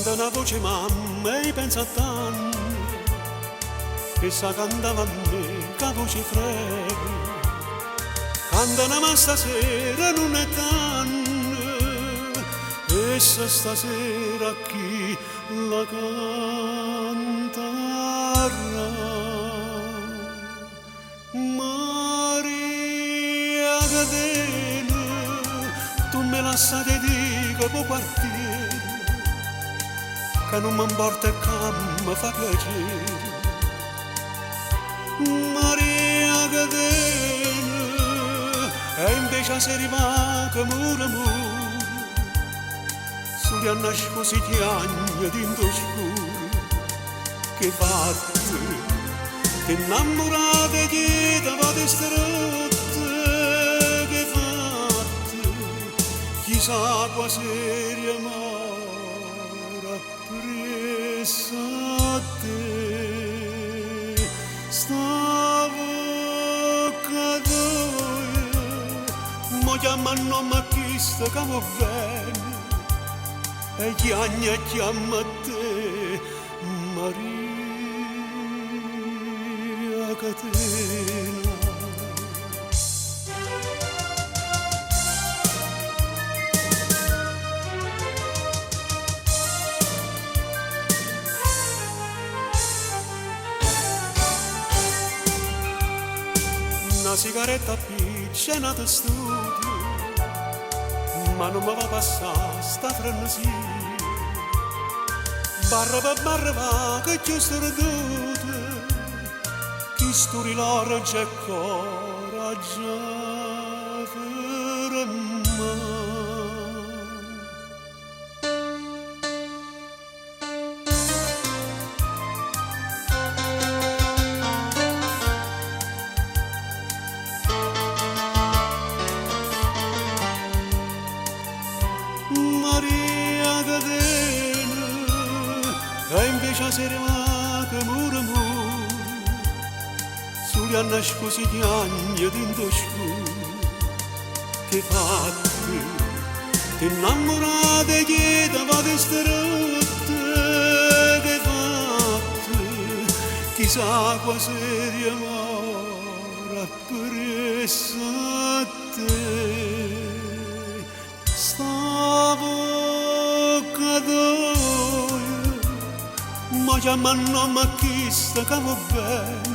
Canta una voce mamma e pensa a tanto, che sa cantava a me, che voce fredda. Canta una ma stasera non è tanto, e se stasera chi la canterà? Maria Catena, tu me la sai di dico può partire, che non mi importa e che mi fa piacere. Maria Catena, e invece sei arrivata mura mura, sugli annascosi chiagni d'into scuro, che fatte, che innamorate che davate strette, che fatte, chissà qua seria amore appresso a te. Stavo cadendo, mo chiamano ma chi sta che va bene, e chiama a te, Maria Catena. Una sigaretta piccina di studio, ma non mi va passare sta frenesia. Barra per barra va che ci sto ridotte, chi sto riloro c'è coraggio per me. Maria Catena, e invece sei arrivata mura mura, sugli annascosi chiagni d'into scuro, che fatte, che innamorate che davate strette, che fatte, chissà qua seria amore appresso a te. Stavo cadendo, ma chiamano ma chi sta che va bene,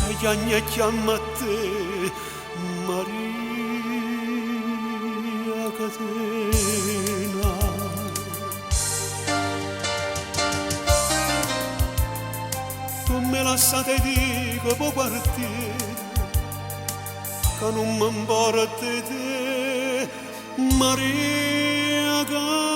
e chiama a te, Maria Catena. Tu me lasciate dico può partire, che non mi importa te, Maria Catena.